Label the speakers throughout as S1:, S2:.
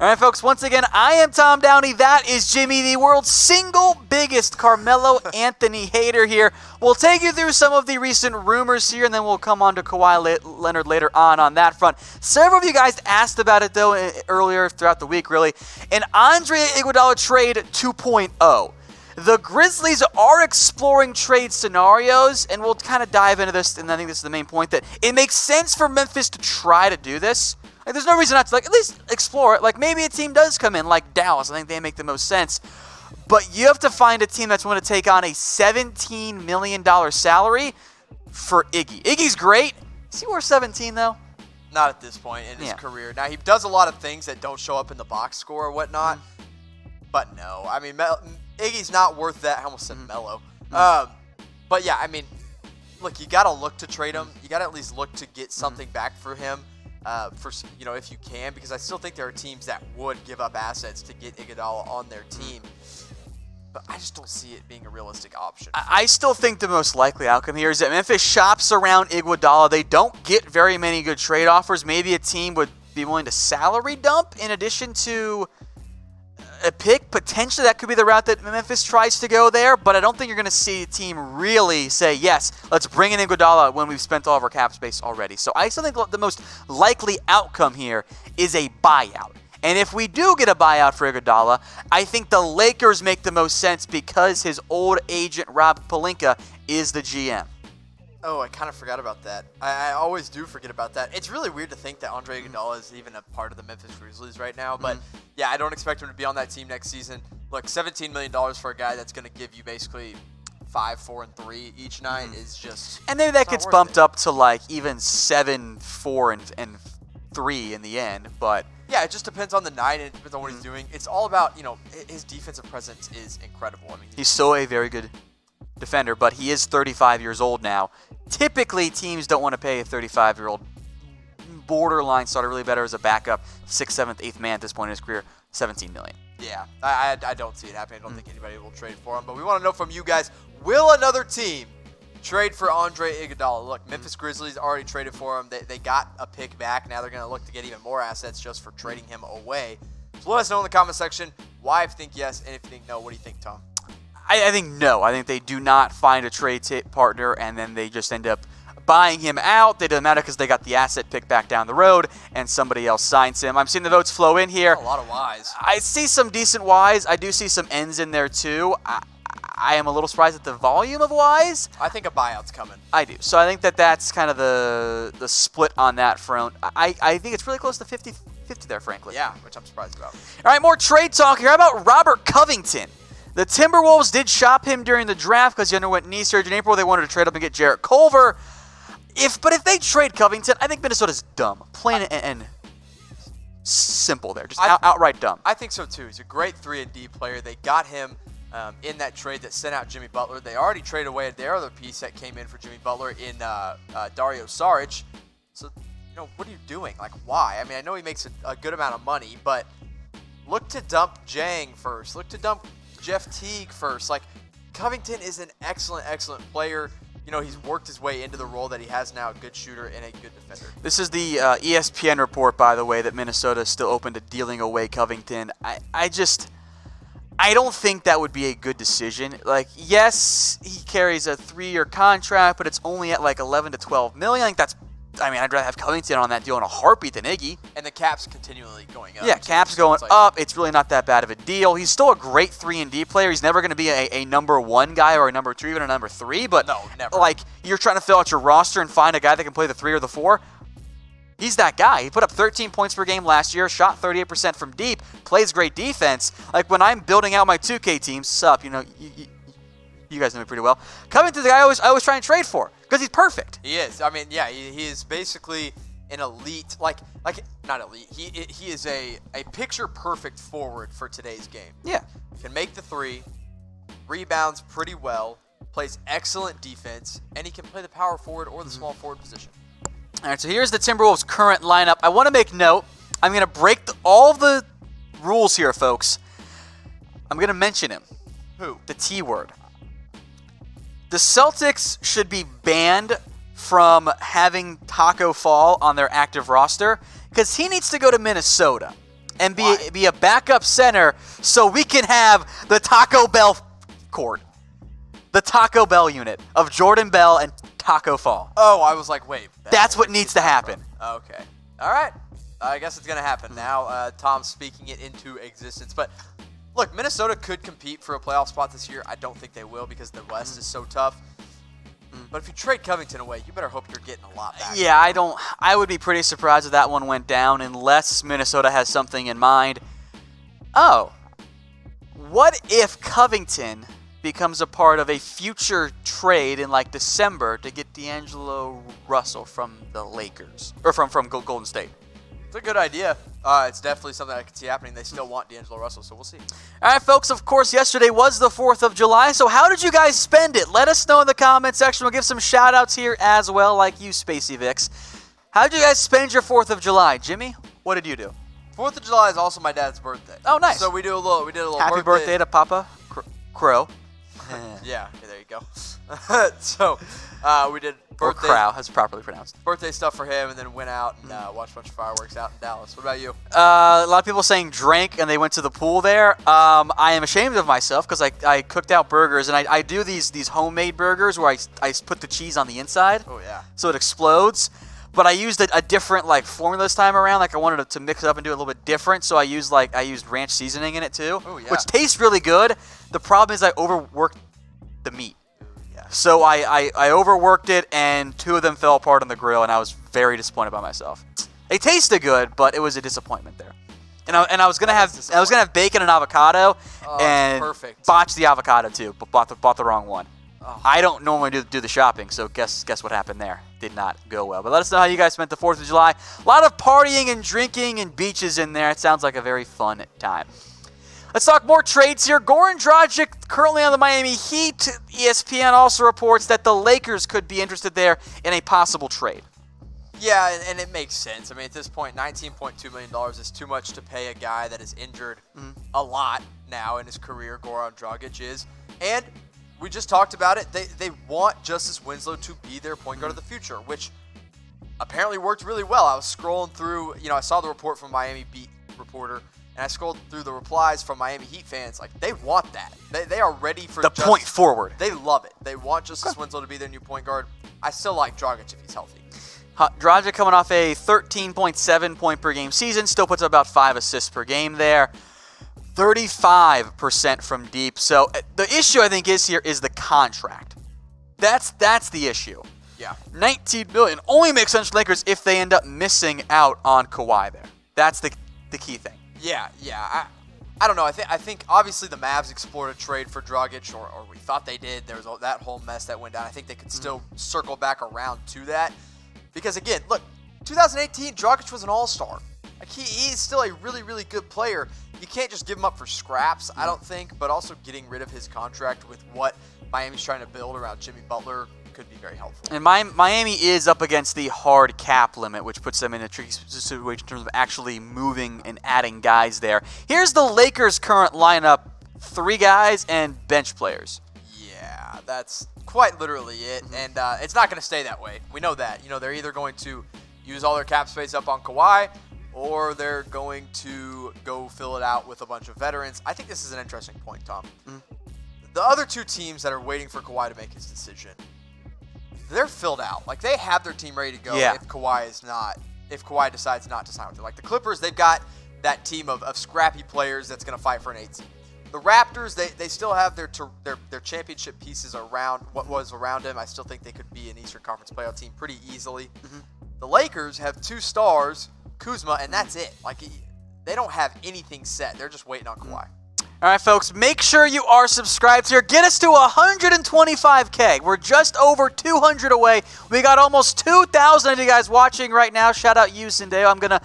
S1: All right, folks, once again, I am Tom Downey. That is Jimmy, the world's single biggest Carmelo Anthony hater here. We'll take you through some of the recent rumors here, and then we'll come on to Kawhi Leonard later on that front. Several of you guys asked about it, though, earlier throughout the week, really. An Andre Iguodala trade 2.0. The Grizzlies are exploring trade scenarios, and we'll kind of dive into this, and I think this is the main point, that it makes sense for Memphis to try to do this. Like, there's no reason not to, at least explore it. Like, maybe a team does come in, like Dallas. I think they make the most sense. But you have to find a team that's willing to take on a $17 million salary for Iggy. Iggy's great. Is he worth 17, though?
S2: Not at this point in his career. Now, he does a lot of things that don't show up in the box score or whatnot. But no. I mean, Iggy's not worth that. I almost said Melo. But, yeah, I mean, look, you got to look to trade him. You got to at least look to get something back for him. If you can, because I still think there are teams that would give up assets to get Iguodala on their team, but I just don't see it being a realistic option.
S1: I still think the most likely outcome here is that Memphis shops around Iguodala. They don't get very many good trade offers. Maybe a team would be willing to salary dump in addition to a pick. Potentially that could be the route that Memphis tries to go there, but I don't think you're going to see a team really say, yes, let's bring in Iguodala when we've spent all of our cap space already. So I still think the most likely outcome here is a buyout. And if we do get a buyout for Iguodala, I think the Lakers make the most sense because his old agent, Rob Pelinka, is the GM.
S2: Oh, I kind of forgot about that. I always do forget about that. It's really weird to think that Andre Iguodala is even a part of the Memphis Grizzlies right now. But, yeah, I don't expect him to be on that team next season. Look, $17 million for a guy that's going to give you basically 5, 4, and 3 each night is just...
S1: And maybe that gets bumped up to, like, even 7, 4, and 3 in the end, but...
S2: Yeah, it just depends on the night and it depends on what he's doing. It's all about, his defensive presence is incredible. I mean,
S1: he's still a very good defender, but he is 35 years old now. Typically, teams don't want to pay a 35-year-old borderline starter, really better as a backup, 6th, 7th, 8th man at this point in his career, $17 million.
S2: Yeah, I don't see it happening. I don't think anybody will trade for him. But we want to know from you guys, will another team trade for Andre Iguodala? Look, Memphis Grizzlies already traded for him. They got a pick back. Now they're going to look to get even more assets just for trading him away. So let us know in the comment section why if you think yes and if you think no. What do you think, Tom?
S1: I think no. I think they do not find a trade partner, and then they just end up buying him out. They doesn't matter because they got the asset pick back down the road, and somebody else signs him. I'm seeing the votes flow in here.
S2: A lot of Ys.
S1: I see some decent Ys. I do see some Ns in there too. I am a little surprised at the volume of Ys.
S2: I think a buyout's coming.
S1: I do. So I think that's kind of the split on that front. I think it's really close to 50-50 there, frankly.
S2: Yeah, which I'm surprised about.
S1: All right, more trade talk here. How about Robert Covington? The Timberwolves did shop him during the draft because he underwent knee surgery in April. They wanted to trade up and get Jarrett Culver. But if they trade Covington, I think Minnesota's dumb. Plain and simple there. Just outright dumb.
S2: I think so, too. He's a great 3-and-D player. They got him in that trade that sent out Jimmy Butler. They already traded away their other piece that came in for Jimmy Butler in Dario Saric. So, what are you doing? Like, why? I mean, I know he makes a good amount of money, but look to dump Jang first. Look to dump Jeff Teague first. Like, Covington is an excellent, excellent player. He's worked his way into the role that he has now, a good shooter and a good defender.
S1: This is the ESPN report, by the way, that Minnesota is still open to dealing away Covington. I don't think that would be a good decision. Like, yes, he carries a 3-year contract, but it's only at like 11 to 12 million. I think I'd rather have Covington on that deal in a heartbeat than Iggy.
S2: And the cap's continually going up.
S1: Yeah, cap's going up. It's really not that bad of a deal. He's still a great 3-and-D player. He's never going to be a number 1 guy or a number 2, even a number 3. But
S2: no, never.
S1: Like, you're trying to fill out your roster and find a guy that can play the 3 or the 4. He's that guy. He put up 13 points per game last year, shot 38% from deep, plays great defense. Like, when I'm building out my 2K teams, you guys know me pretty well. Covington's the guy I always try and trade for because he's perfect.
S2: He is. I mean, yeah, he is basically an elite, like not elite. He is a picture perfect forward for today's game.
S1: Yeah,
S2: can make the 3, rebounds pretty well, plays excellent defense, and he can play the power forward or the small forward position.
S1: All right, so here's the Timberwolves' current lineup. I want to make note. I'm going to break all the rules here, folks. I'm going to mention him.
S2: Who?
S1: The T word. The Celtics should be banned from having Taco Fall on their active roster because he needs to go to Minnesota. and
S2: Why?
S1: be a backup center so we can have the Taco Bell court. The Taco Bell unit of Jordan Bell and Taco Fall.
S2: Oh, I was like, wait.
S1: That's what needs to happen.
S2: Okay. All right. I guess it's going to happen now. Tom's speaking it into existence. But look, Minnesota could compete for a playoff spot this year. I don't think they will because the West is so tough. But if you trade Covington away, you better hope you're getting a lot back.
S1: Yeah, I would be pretty surprised if that one went down unless Minnesota has something in mind. Oh, what if Covington becomes a part of a future trade in like December to get D'Angelo Russell from the Lakers or from Golden State?
S2: It's a good idea. It's definitely something I can see happening. They still want D'Angelo Russell, so we'll see.
S1: All right, folks, of course, yesterday was the 4th of July, so how did you guys spend it? Let us know in the comment section. We'll give some shout-outs here as well, like you, Spacey Vix. How did you guys spend your 4th of July? Jimmy, what did you do?
S2: 4th of July is also my dad's birthday.
S1: Oh, nice.
S2: So we did a little
S1: Happy birthday to Papa Crow.
S2: Yeah, okay, there you go. So we did
S1: Or
S2: birthday,
S1: Crow, as properly pronounced.
S2: birthday stuff for him, and then went out and watched a bunch of fireworks out in Dallas. What about you?
S1: A lot of people saying drank and they went to the pool there. I am ashamed of myself because I cooked out burgers, and I do these homemade burgers where I put the cheese on the inside.
S2: Oh, yeah.
S1: So it explodes. But I used a different formula this time around. Like I wanted to mix it up and do it a little bit different. So I used ranch seasoning in it too,
S2: Oh, yeah.
S1: which tastes really good. The problem is I overworked the meat.
S2: Yeah.
S1: So I overworked it, and 2 of them fell apart on the grill, and I was very disappointed by myself. They tasted good, but it was a disappointment there. And I was gonna have bacon and avocado,
S2: Oh,
S1: and
S2: perfect.
S1: botched the avocado too, but bought the wrong one.
S2: Oh.
S1: I don't normally do the shopping, so guess what happened there? Did not go well. But let us know how you guys spent the 4th of July. A lot of partying and drinking and beaches in there. It sounds like a very fun time. Let's talk more trades here. Goran Dragic currently on the Miami Heat. ESPN also reports that the Lakers could be interested there in a possible trade.
S2: Yeah, and it makes sense. I mean, at this point, $19.2 million is too much to pay a guy that is injured a lot now in his career. Goran Dragic is. And we just talked about it. They want Justice Winslow to be their point guard of the future, which apparently worked really well. I was scrolling through, I saw the report from Miami Beat reporter, and I scrolled through the replies from Miami Heat fans. Like, they want that. They are ready for
S1: The point forward.
S2: They love it. They want Justice Winslow to be their new point guard. I still like Dragic if he's healthy.
S1: Dragic coming off a 13.7 point per game season, still puts up about 5 assists per game there. 35% from deep. So the issue I think is the contract. That's the issue.
S2: Yeah.
S1: $19 million only makes sense for Lakers if they end up missing out on Kawhi there. That's the key thing.
S2: Yeah. I don't know. I think obviously the Mavs explored a trade for Dragic, or we thought they did. There was that whole mess that went down. I think they could still circle back around to that. Because again, look, 2018, Dragic was an all-star. Like he's still a really, really good player. You can't just give him up for scraps, I don't think, but also getting rid of his contract with what Miami's trying to build around Jimmy Butler could be very helpful.
S1: And Miami is up against the hard cap limit, which puts them in a tricky situation in terms of actually moving and adding guys there. Here's the Lakers' current lineup: 3 guys and bench players.
S2: Yeah, that's quite literally it, and it's not going to stay that way. We know that. They're either going to use all their cap space up on Kawhi, or they're going to go fill it out with a bunch of veterans. I think this is an interesting point, Tom. The other 2 teams that are waiting for Kawhi to make his decision, they're filled out. Like, they have their team ready to go if Kawhi decides not to sign with them. Like the Clippers, they've got that team of scrappy players that's going to fight for an 8 seed. The Raptors, they still have their championship pieces around what was around him. I still think they could be an Eastern Conference playoff team pretty easily. The Lakers have 2 stars, Kuzma, and that's it. Like, they don't have anything set. They're just waiting on Kawhi.
S1: All right, folks, make sure you are subscribed here. Get us to 125K. We're just over 200 away. We got almost 2,000 of you guys watching right now. Shout out you, Sindeo. I'm going to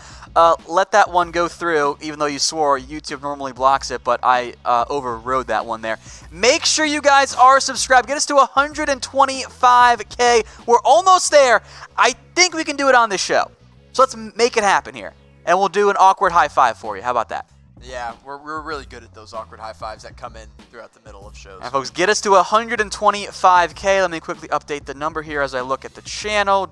S1: let that one go through, even though you swore YouTube normally blocks it, but I overrode that one there. Make sure you guys are subscribed. Get us to 125K. We're almost there. I think we can do it on this show. So let's make it happen here. And we'll do an awkward high five for you. How about that?
S2: Yeah, we're really good at those awkward high fives that come in throughout the middle of shows.
S1: And folks, get us to 125K. Let me quickly update the number here as I look at the channel.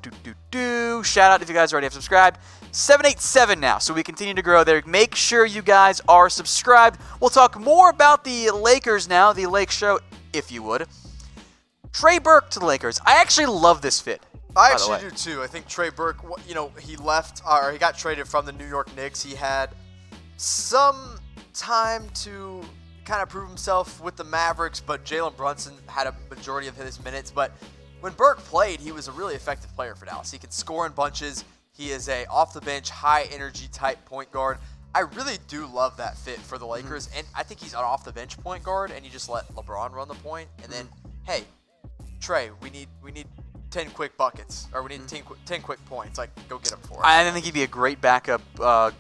S1: Shout out if you guys already have subscribed. 787 now, so we continue to grow there. Make sure you guys are subscribed. We'll talk more about the Lakers now, the Lake Show, if you would. Trey Burke to the Lakers. I actually love this fit.
S2: I actually do too. I think Trey Burke, he left, or he got traded from the New York Knicks. He had some time to kind of prove himself with the Mavericks, but Jalen Brunson had a majority of his minutes. But when Burke played, he was a really effective player for Dallas. He can score in bunches. He is a off-the-bench, high-energy type point guard. I really do love that fit for the Lakers, and I think he's an off-the-bench point guard, and you just let LeBron run the point, and then, hey, Trey, we need 10 quick buckets, or we need 10 quick points. Like, go get them for us.
S1: I think he'd be a great backup kind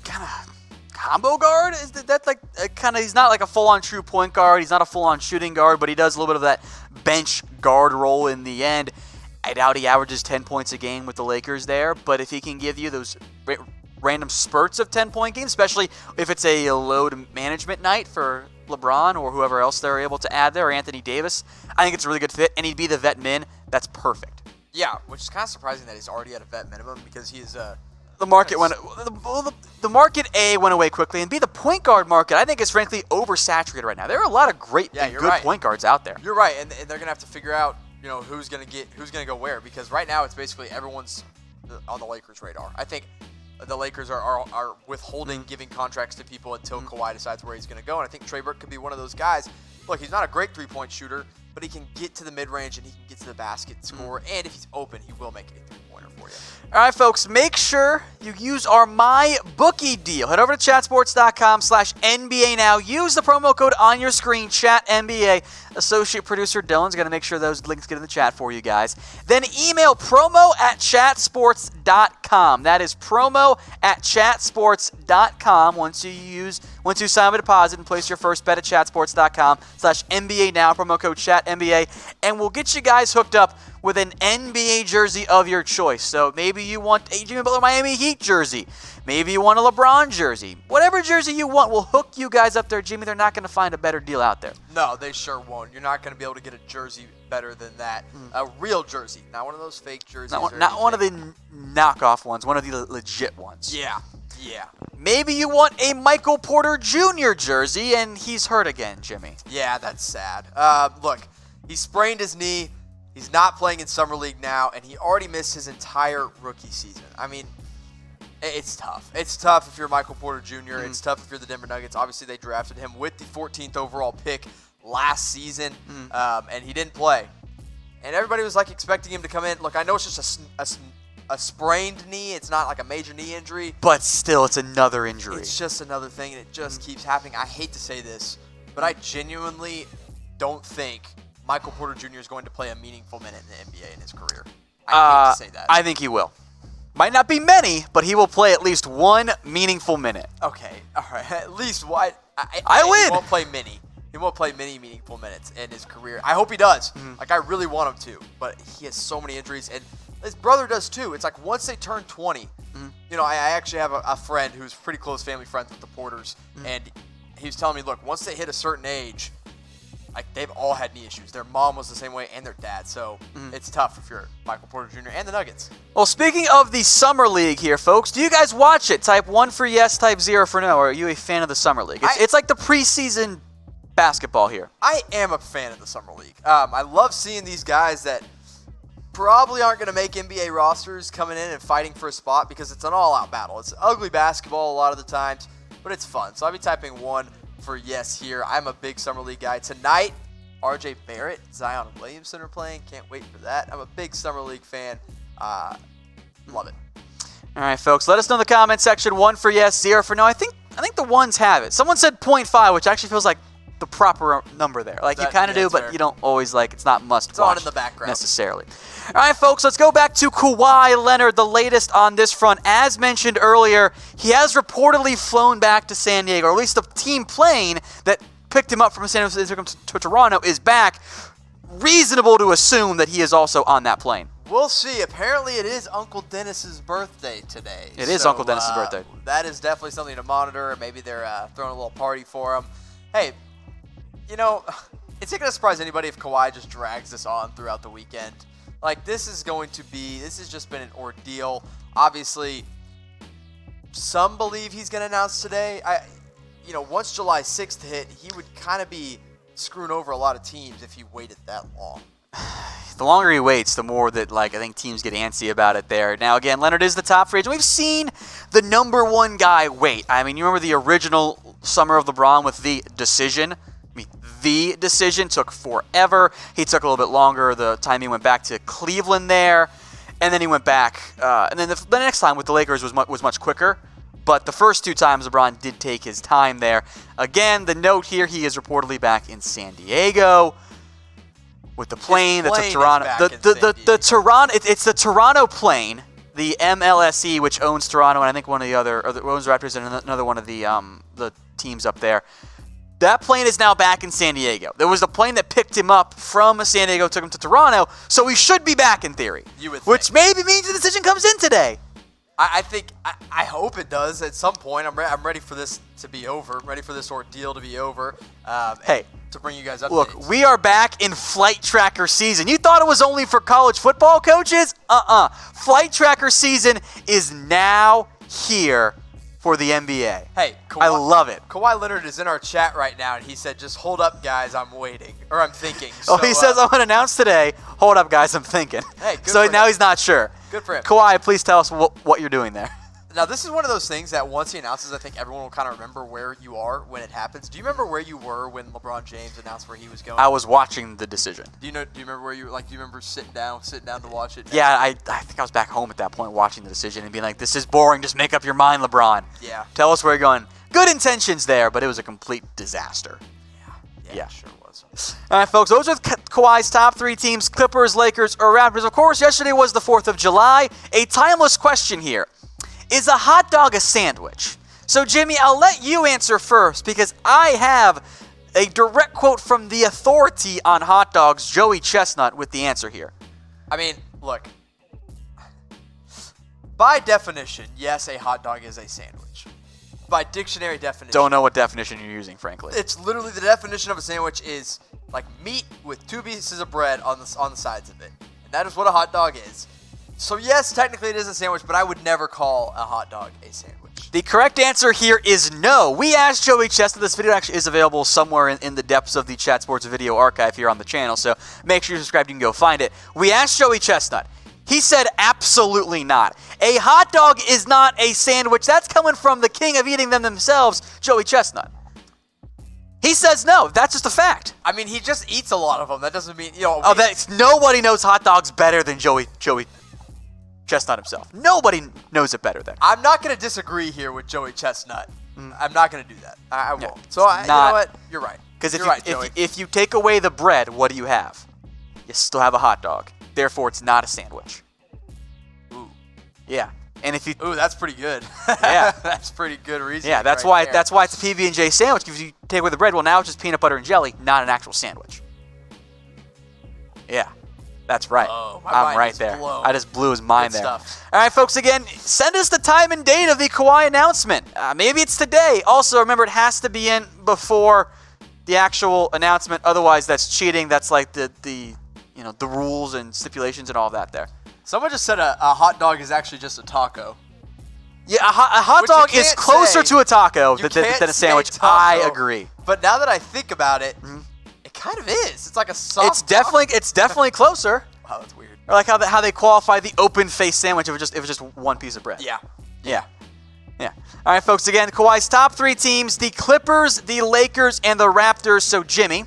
S1: of combo guard. Is that like kind of? He's not like a full-on true point guard. He's not a full-on shooting guard, but he does a little bit of that bench guard role in the end. I doubt he averages 10 points a game with the Lakers there, but if he can give you those random spurts of 10-point games, especially if it's a load management night for LeBron or whoever else they're able to add there, or Anthony Davis, I think it's a really good fit, and he'd be the vet min. That's perfect.
S2: Yeah, which is kind of surprising that he's already at a vet minimum because he is
S1: the market went the market A went away quickly, and B, the point guard market I think is frankly oversaturated right now. There are a lot of great and good point guards out there.
S2: You're right, and they're gonna have to figure out who's gonna go where, because right now it's basically everyone's on the Lakers' radar. I think the Lakers are withholding giving contracts to people until Kawhi decides where he's gonna go, and I think Trey Burke could be one of those guys. Look, he's not a great three-point shooter, but he can get to the mid-range and he can get to the basket and score, and if he's open, he will make a three-pointer for you.
S1: All right, folks, make sure you use our MyBookie deal. Head over to chatsports.com/NBA now. Use the promo code on your screen, ChatNBA. Associate producer Dylan's going to make sure those links get in the chat for you guys. Then email promo@chatsports.com. That is promo@chatsports.com. Once you sign up a deposit and place your first bet at chatsports.com/NBA now, promo code ChatNBA, and we'll get you guys hooked up with an NBA jersey of your choice. So maybe you want a Jimmy Butler Miami Heat jersey. Maybe you want a LeBron jersey. Whatever jersey you want, we'll hook you guys up there, Jimmy. They're not going to find a better deal out there.
S2: No, they sure won't. You're not going to be able to get a jersey better than that. A real jersey, not one of those fake jerseys.
S1: Not one of the knockoff ones, one of the legit ones.
S2: Yeah.
S1: Maybe you want a Michael Porter Jr. jersey, and he's hurt again, Jimmy.
S2: Yeah, that's sad. Look, he sprained his knee. He's not playing in Summer League now, and he already missed his entire rookie season. I mean, it's tough. It's tough if you're Michael Porter Jr. It's tough if you're the Denver Nuggets. Obviously, they drafted him with the 14th overall pick last season, and he didn't play. And everybody was like expecting him to come in. Look, I know it's just a sprained knee. It's not like a major knee injury.
S1: But still, it's another injury.
S2: It's just another thing, and it just keeps happening. I hate to say this, but I genuinely don't think Michael Porter Jr. is going to play a meaningful minute in the NBA in his career. I hate to say that.
S1: I think he will. Might not be many, but he will play at least one meaningful minute.
S2: Okay, all right. At least one.
S1: I win.
S2: He won't play many. He won't play many meaningful minutes in his career. I hope he does. Like, I really want him to. But he has so many injuries, and his brother does too. It's like once they turn 20, I actually have a friend who's pretty close family friends with the Porters, and he was telling me, look, once they hit a certain age, like, they've all had knee issues. Their mom was the same way, and their dad. So it's tough if you're Michael Porter Jr. and the Nuggets.
S1: Well, speaking of the Summer League here, folks, do you guys watch it? Type 1 for yes, type 0 for no. Or are you a fan of the Summer League? It's like the preseason basketball here.
S2: I am a fan of the Summer League. I love seeing these guys that probably aren't going to make NBA rosters coming in and fighting for a spot, because it's an all-out battle. It's ugly basketball a lot of the times, but it's fun. So I'll be typing 1 for yes here. I'm a big Summer League guy. Tonight, RJ Barrett, Zion Williamson are playing. Can't wait for that. I'm a big Summer League fan. Love it.
S1: All right, folks, let us know in the comment section. 1 for yes, 0 for no. I think the ones have it. Someone said 0.5, which actually feels like the proper number there. Like, you kind of do, but fair. You don't always it's not must watch.
S2: It's on in the background.
S1: Necessarily. All right, folks, let's go back to Kawhi Leonard, the latest on this front. As mentioned earlier, he has reportedly flown back to San Diego, or at least the team plane that picked him up from San Diego to Toronto is back. Reasonable to assume that he is also on that plane.
S2: We'll see. Apparently, it is Uncle Dennis's birthday today.
S1: It is Uncle Dennis's birthday.
S2: That is definitely something to monitor. Maybe they're throwing a little party for him. Hey, you know, it's not going to surprise anybody if Kawhi just drags this on throughout the weekend. Like, this has just been an ordeal. Obviously, some believe he's going to announce today. Once July 6th hit, he would kind of be screwing over a lot of teams if he waited that long.
S1: The longer he waits, the more that I think teams get antsy about it there. Now, again, Leonard is the top free agent. We've seen the number one guy wait. I mean, you remember the original summer of LeBron with the decision? I mean, the decision took forever. He took a little bit longer the time he went back to Cleveland there. And then he went back. And then the next time with the Lakers was much quicker. But the first 2 times, LeBron did take his time there. Again, the note here, he is reportedly back in San Diego. With the plane that took Toronto, the Toronto, it's the Toronto plane, the MLSE, which owns Toronto, and I think one of the other, owns the Raptors and another one of the teams up there. That plane is now back in San Diego. There was a plane that picked him up from San Diego, took him to Toronto, so he should be back in theory.
S2: You would think.
S1: Which maybe means the decision comes in today.
S2: I hope it does at some point. I'm ready for this to be over. I'm ready for this ordeal to be over. To bring you guys updates.
S1: Look, we are back in flight tracker season. You thought it was only for college football coaches? Flight tracker season is now here for the NBA.
S2: Hey,
S1: I love it.
S2: Kawhi Leonard is in our chat right now, and he said, just hold up, guys, I'm waiting. Or I'm thinking.
S1: He says, I'm going to announce today. Hold up, guys, I'm thinking.
S2: Hey, good
S1: so
S2: for
S1: now
S2: him.
S1: He's not sure.
S2: Good for him.
S1: Kawhi, please tell us what you're doing there.
S2: Now, this is one of those things that once he announces, I think everyone will kind of remember where you are when it happens. Do you remember where you were when LeBron James announced where he was going?
S1: I was watching the decision.
S2: Do you remember where you were? Do you remember sitting down to watch it?
S1: Yeah, I think I was back home at that point watching the decision and being like, this is boring. Just make up your mind, LeBron.
S2: Yeah.
S1: Tell us where you're going. Good intentions there, but it was a complete disaster.
S2: Yeah, it sure was.
S1: All right, folks, those are Kawhi's top 3 teams, Clippers, Lakers, or Raptors. Of course, yesterday was the 4th of July. A timeless question here. Is a hot dog a sandwich? So, Jimmy, I'll let you answer first because I have a direct quote from the authority on hot dogs, Joey Chestnut, with the answer here.
S2: I mean, look. By definition, yes, a hot dog is a sandwich. By dictionary definition.
S1: Don't know what definition you're using, frankly.
S2: It's literally the definition of a sandwich is like meat with 2 pieces of bread on the sides of it. And that is what a hot dog is. So yes, technically it is a sandwich, but I would never call a hot dog a sandwich.
S1: The correct answer here is no. We asked Joey Chestnut. This video actually is available somewhere in the depths of the Chat Sports video archive here on the channel, so make sure you're subscribed. You can go find it. We asked Joey Chestnut. He said absolutely not. A hot dog is not a sandwich. That's coming from the king of eating them themselves, Joey Chestnut. He says no. That's just a fact.
S2: I mean, he just eats a lot of them. That doesn't mean,
S1: nobody knows hot dogs better than Joey Chestnut himself. Nobody knows it better than.
S2: I'm not going to disagree here with Joey Chestnut. I'm not going to do that. I won't.
S1: Yeah,
S2: so, you know what? You're right.
S1: Because if you take away the bread, what do you have? You still have a hot dog. Therefore, it's not a sandwich.
S2: Ooh.
S1: Yeah. And if you
S2: that's pretty good.
S1: Yeah.
S2: That's pretty good reason.
S1: Yeah, that's why it's a PB&J sandwich. Because if you take away the bread, well, now it's just peanut butter and jelly, not an actual sandwich. Yeah. That's right.
S2: Oh,
S1: I'm right there.
S2: Blown.
S1: I just blew his mind
S2: Good
S1: there.
S2: Stuff.
S1: All right, folks, again, send us the time and date of the Kawhi announcement. Maybe it's today. Also, remember, it has to be in before the actual announcement. Otherwise, that's cheating. That's like the rules and stipulations and all that there.
S2: Someone just said a hot dog is actually just a taco.
S1: Yeah, a hot dog is closer to a taco than a sandwich.
S2: Taco,
S1: I agree.
S2: But now that I think about it, it kind of is. It's like a soft.
S1: It's definitely closer.
S2: Wow, that's weird.
S1: Or like how they qualify the open face sandwich if it was just one piece of bread. Yeah. All right, folks. Again, Kawhi's top 3 teams: the Clippers, the Lakers, and the Raptors. So, Jimmy,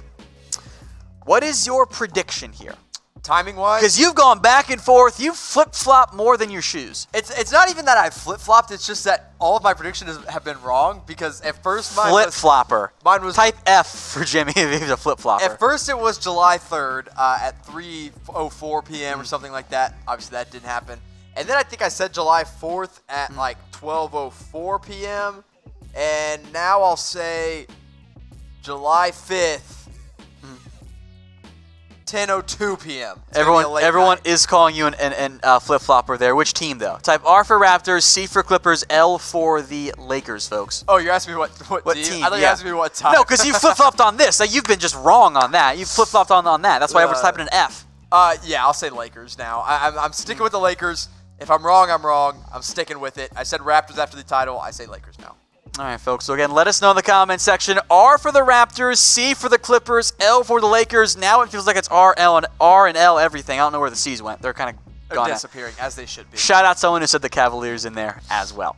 S1: what is your prediction here?
S2: Timing-wise?
S1: Because you've gone back and forth. You've flip-flopped more than your shoes.
S2: It's not even that I flip-flopped. It's just that all of my predictions have been wrong because at first
S1: Flip-flopper.
S2: Mine was
S1: type F for Jimmy if he's a flip-flopper.
S2: At first it was July 3rd at 3:04 p.m. or something like that. Obviously that didn't happen. And then I think I said July 4th at like 12:04 p.m. And now I'll say July 5th 10:02 p.m. It's gonna be a late
S1: Everyone
S2: night.
S1: is calling you an flip-flopper there. Which team, though? Type R for Raptors, C for Clippers, L for the Lakers, folks.
S2: Oh, you're asking me what
S1: team?
S2: I thought you asked me what time.
S1: No, because you flip-flopped on this. Like, you've been just wrong on that. You flip-flopped on that. That's why everyone's typing an F.
S2: Yeah, I'll say Lakers now. I'm sticking with the Lakers. If I'm wrong, I'm wrong. I'm sticking with it. I said Raptors after the title. I say Lakers now.
S1: All right, folks. So, again, let us know in the comment section. R for the Raptors, C for the Clippers, L for the Lakers. Now it feels like it's R and L everything. I don't know where the C's went. They're kind of
S2: They're
S1: gone.
S2: disappearing, as they should be.
S1: Shout out someone who said the Cavaliers in there as well.